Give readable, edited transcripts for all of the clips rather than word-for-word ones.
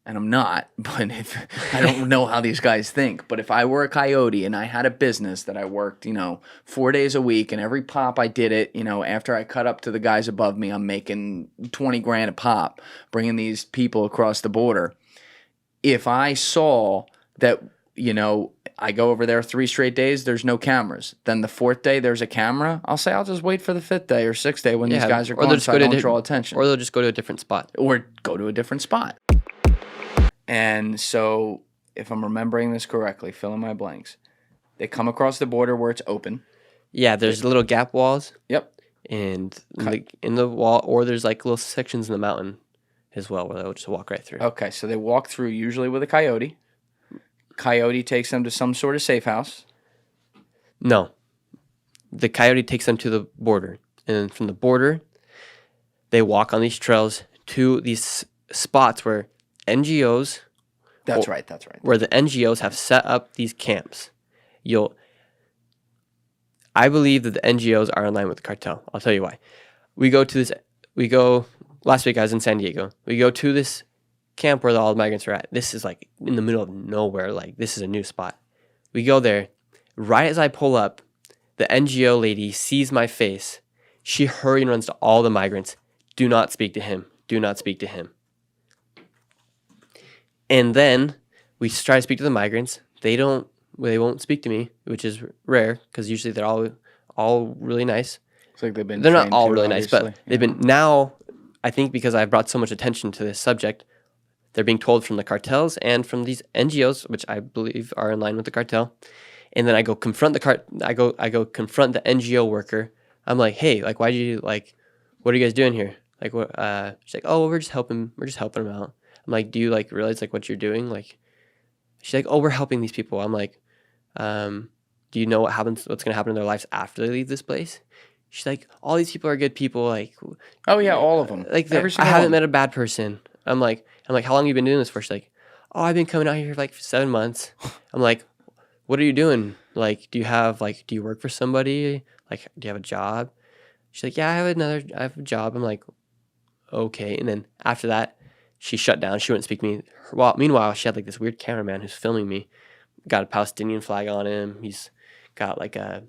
and I'm not, but if I don't know how these guys think, but if I were a coyote and I had a business that I worked, 4 days a week, and every pop I did it, after I cut up to the guys above me, I'm making 20 grand a pop, bringing these people across the border. If I saw that, I go over there 3 straight days, there's no cameras. Then the 4th day, there's a camera. I'll say I'll just wait for the 5th day or 6th day when these guys are gone so I don't draw attention. Or they'll just go to a different spot. Or go to a different spot. And so, if I'm remembering this correctly, fill in my blanks. They come across the border where it's open. Yeah, there's little gap walls. Yep. And in the wall, or there's like little sections in the mountain as well where they'll just walk right through. Okay, so they walk through usually with a coyote. Coyote takes them to some sort of safe house. No. The coyote takes them to the border. And then from the border, they walk on these trails to these spots where NGOs... That's right. Where the NGOs have set up these camps. I believe that the NGOs are in line with the cartel. I'll tell you why. Last week I was in San Diego. We go to this camp where all the migrants are at. This is like in the middle of nowhere. Like, this is a new spot. We go there. Right as I pull up, the NGO lady sees my face. She hurries and runs to all the migrants. Do not speak to him. Do not speak to him. And then we try to speak to the migrants. They won't speak to me, which is rare because usually they're all really nice. It's like they're not all really nice, but they've been now. I think because I've brought so much attention to this subject, they're being told from the cartels and from these NGOs, which I believe are in line with the cartel. And then I go confront I go confront the NGO worker. I'm like, hey, like, what are you guys doing here? Like, what? She's like, oh, we're just helping them out. I'm like, do you like realize like what you're doing? Like, she's like, oh, we're helping these people. I'm like, do you know what's gonna happen in their lives after they leave this place? She's like, all these people are good people. Like, oh yeah, all of them. Like, I haven't met a bad person. I'm like, how long have you been doing this for? She's like, oh, I've been coming out here for like 7 months. I'm like, what are you doing? Like, do you work for somebody? Like, do you have a job? She's like, yeah, I have a job. I'm like, okay. And then after that, she shut down. She wouldn't speak to me. Meanwhile, she had like this weird cameraman who's filming me. Got a Palestinian flag on him. He's got like a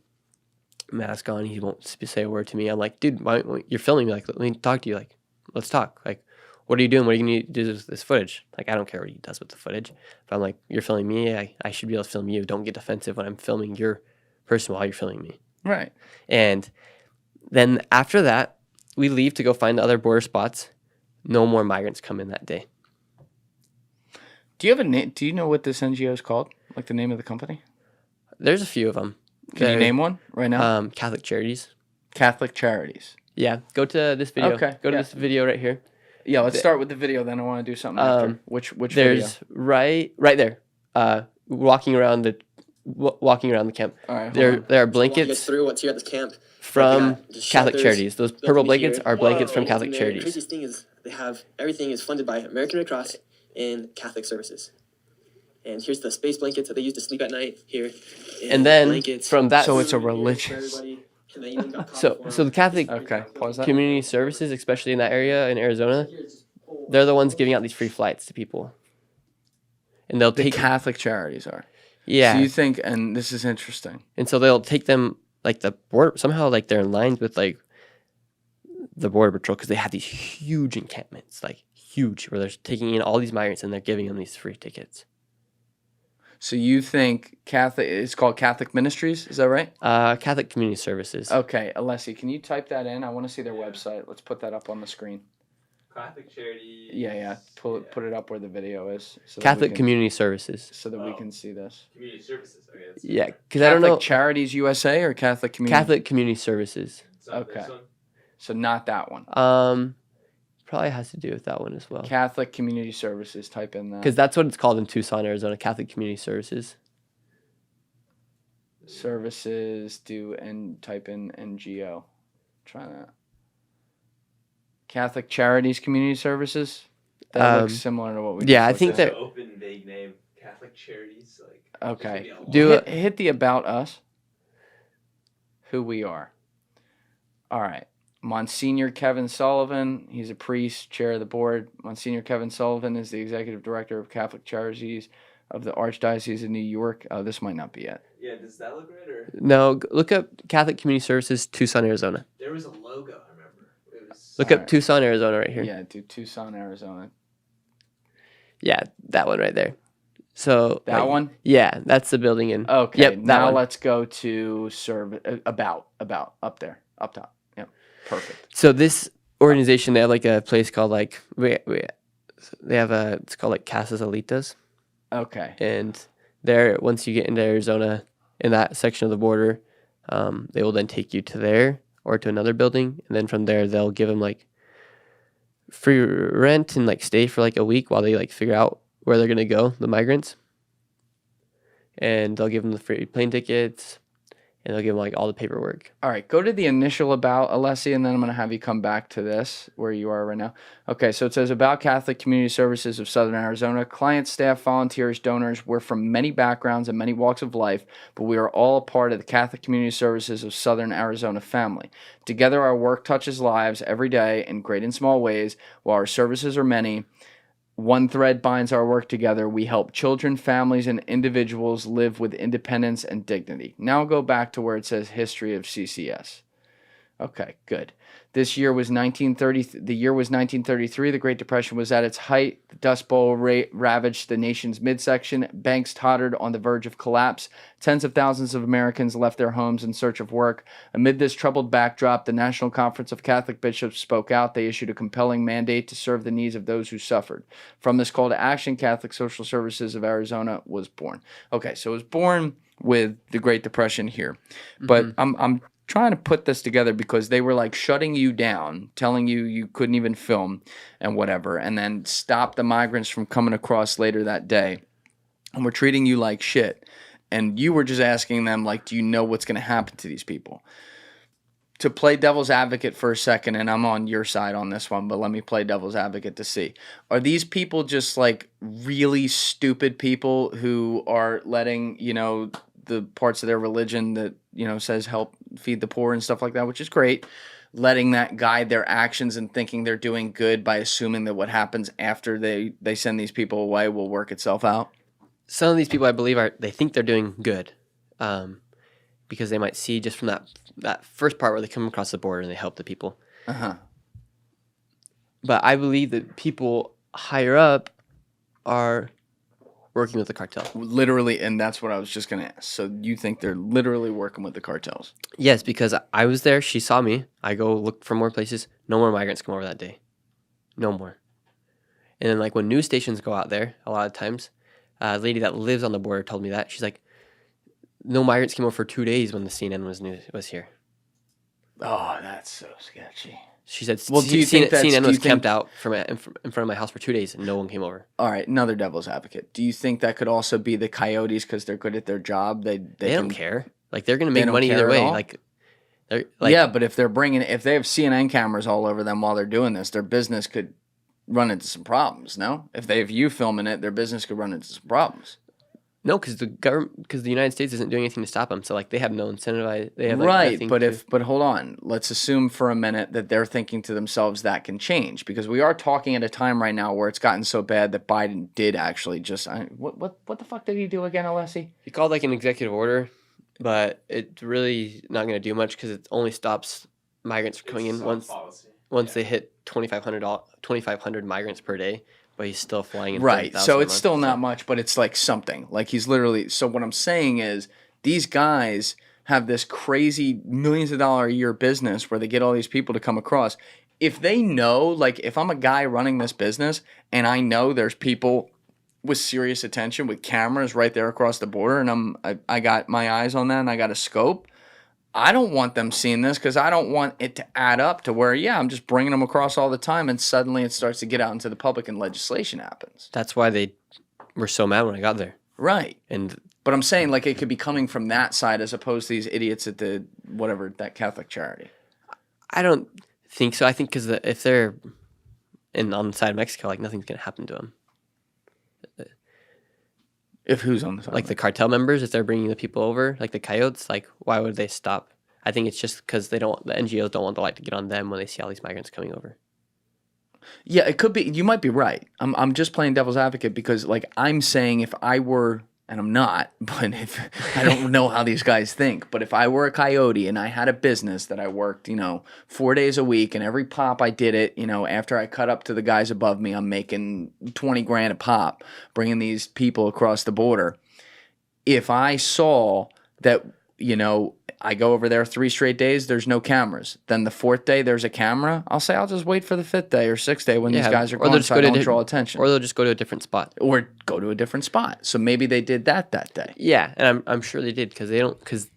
mask on. He won't say a word to me. I'm like, dude, you're filming me. Like, let me talk to you. Like, let's talk. Like, what are you doing? What are you going to do with this footage? Like, I don't care what he does with the footage. But I'm like, you're filming me. I should be able to film you. Don't get defensive when I'm filming your person while you're filming me. Right. And then after that, we leave to go find the other border spots. No more migrants come in that day. Do you have a name? Do you know what this NGO is called? Like the name of the company? There's a few of them. Can you name one right now? Catholic Charities. Catholic Charities. Yeah. Go to this video. Okay. Go to this video right here. Yeah, let's start with the video. Then I want to do something after. Which there's video? Right there. Walking around the camp. All right. There are blankets. Through what's here at this camp from Catholic Charities. Those purple blankets are blankets from Catholic Charities. The craziest thing is everything is funded by American Red Cross and Catholic Services. And here's the space blankets that they use to sleep at night here. And then from that, so it's a religious. So the Catholic Community Services, especially in that area in Arizona, they're the ones giving out these free flights to people. And they'll take Catholic Charities are. Yeah. So you think, and this is interesting. And so they'll take them like the border somehow, like they're in line with like the border patrol because they have these huge encampments, like huge, where they're taking in all these migrants and they're giving them these free tickets. So you think it's called Catholic Ministries? Is that right? Catholic Community Services. Okay, Alessi, can you type that in? I want to see their website. Let's put that up on the screen. Catholic Charity. Yeah. Put it up where the video is. So Catholic Community Services. So that we can see this. Community Services. Okay, yeah, because I don't know. Catholic Charities USA or Catholic Community? Catholic Community Services. Okay. So not that one. Probably has to do with that one as well. Catholic Community Services. Type in that. Because that's what it's called in Tucson, Arizona. Catholic Community Services. Services. Type in NGO. Try that. Catholic Charities Community Services. That looks similar to what we. Yeah, I think that open vague name. Catholic Charities. Like. Okay. Hit the About Us. Who we are. All right. Monsignor Kevin Sullivan, he's a priest, chair of the board. Monsignor Kevin Sullivan is the executive director of Catholic Charities of the Archdiocese of New York. Oh, this might not be it. Yeah, does that look right? Or No, look up Catholic Community Services, Tucson, Arizona. there was a logo, I remember. It was Look up Alright. Tucson, Arizona right here. Yeah, dude, Tucson, Arizona. Yeah, that one right there. So That one? Yeah, that's the building in. Okay, Yep, that now one. let's go to about, up there, up top. Yep, perfect. So this organization, they have like a place called like they have it's called like Casas Alitas, Okay. and there once you get into Arizona in that section of the border, they will then take you to there or to another building, and then from there they'll give them like free rent and like stay for like a week while they like figure out where they're gonna go, the migrants, and they'll give them the free plane tickets, and they'll give them like all the paperwork. All right, go to the initial about, Alessi, and then I'm going to have you come back to this, where you are right now. Okay, so it says, about Catholic Community Services of Southern Arizona. Clients, staff, volunteers, donors, we're from many backgrounds and many walks of life, but we are all a part of the Catholic Community Services of Southern Arizona family. Together, our work touches lives every day in great and small ways. While our services are many, one thread binds our work together. We help children, families, and individuals live with independence and dignity. Now go back to where it says history of CCS. Okay, good. This year was 1930. The year was 1933. The Great Depression was at its height. The Dust Bowl ravaged the nation's midsection. Banks tottered on the verge of collapse. Tens of thousands of Americans left their homes in search of work. Amid this troubled backdrop, the National Conference of Catholic Bishops spoke out. They issued a compelling mandate to serve the needs of those who suffered. From this call to action, Catholic Social Services of Arizona was born. Okay, so it was born with the Great Depression here, but I'm trying to put this together because they were like shutting you down, telling you you couldn't even film and whatever, and then stop the migrants from coming across later that day. And we're treating you like shit. And you were just asking them, like, do you know what's going to happen to these people? To play devil's advocate for a second, and I'm on your side on this one, but let me play devil's advocate to see. Are these people just like really stupid people who are letting, you know, the parts of their religion that, you know, says help feed the poor and stuff like that, which is great, letting that guide their actions and thinking they're doing good by assuming that what happens after they send these people away will work itself out? Some of these people, I believe, they think they're doing good, because they might see just from that first part where they come across the border and they help the people. Uh-huh. But I believe that people higher up are working with the cartel. Literally, and that's what I was just going to ask. So you think they're literally working with the cartels? Yes, because I was there. She saw me. I go look for more places. No more migrants come over that day. No more. And then, like, when news stations go out there, a lot of times, a lady that lives on the border told me that. She's like, no migrants came over for 2 days when the CNN was here. Oh, that's so sketchy. She said, Well, do you think that's- CNN do was you think- camped out in front of my house for 2 days and no one came over. All right, another devil's advocate. Do you think that could also be the coyotes because they're good at their job? They They don't care. Like, they're going to They make don't money care either at way. all? Like, they're like, yeah, but if they have CNN cameras all over them while they're doing this, their business could run into some problems. No, if they have you filming it, their business could run into some problems. no, because the United States isn't doing anything to stop them. So, like, they have no incentive. They have, like, Right, nothing but to- but hold on. Let's assume for a minute that they're thinking to themselves that can change, because we are talking at a time right now where it's gotten so bad that Biden did actually just what the fuck did he do again, Alessi? He called like an executive order, but it's really not going to do much because it only stops migrants from coming in once they hit 2,500 migrants per day. But he's still flying in. Right, 30,000 so a it's month, still not much, but it's like something. Like he's literally. So what I'm saying is, these guys have this crazy millions of dollar a year business where they get all these people to come across. If they know, like, if I'm a guy running this business and I know there's people with serious attention with cameras right there across the border, and I got my eyes on that and I got a scope, I don't want them seeing this because I don't want it to add up to where, yeah, I'm just bringing them across all the time and suddenly it starts to get out into the public and legislation happens. That's why they were so mad when I got there. Right. And But I'm saying, like, it could be coming from that side as opposed to these idiots at the, whatever, that Catholic charity. I don't think so. I think because if they're on the side of Mexico, like, nothing's going to happen to them. If who's on the side? Like the cartel members, if they're bringing the people over, like the coyotes, like, why would they stop? I think it's just because the NGOs don't want the light to get on them when they see all these migrants coming over. Yeah, it could be. You might be right. I'm just playing devil's advocate because, like, I'm saying if I were, and I'm not, but if I don't know how these guys think, but if I were a coyote and I had a business that I worked, 4 days a week, and every pop I did it, after I cut up to the guys above me, I'm making 20 grand a pop, bringing these people across the border. If I saw that, I go over there 3 straight days, there's no cameras. Then the 4th day, there's a camera. I'll say I'll just wait for the 5th day or 6th day when these guys are gone so I don't draw attention. Or they'll just go to a different spot. Or go to a different spot. So maybe they did that day. Yeah, and I'm sure they did because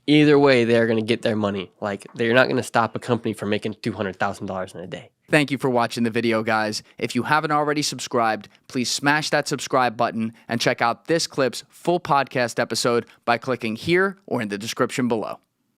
either way, they're going to get their money. Like, they're not going to stop a company from making $200,000 in a day. Thank you for watching the video, guys. If you haven't already subscribed, please smash that subscribe button and check out this clip's full podcast episode by clicking here or in the description below.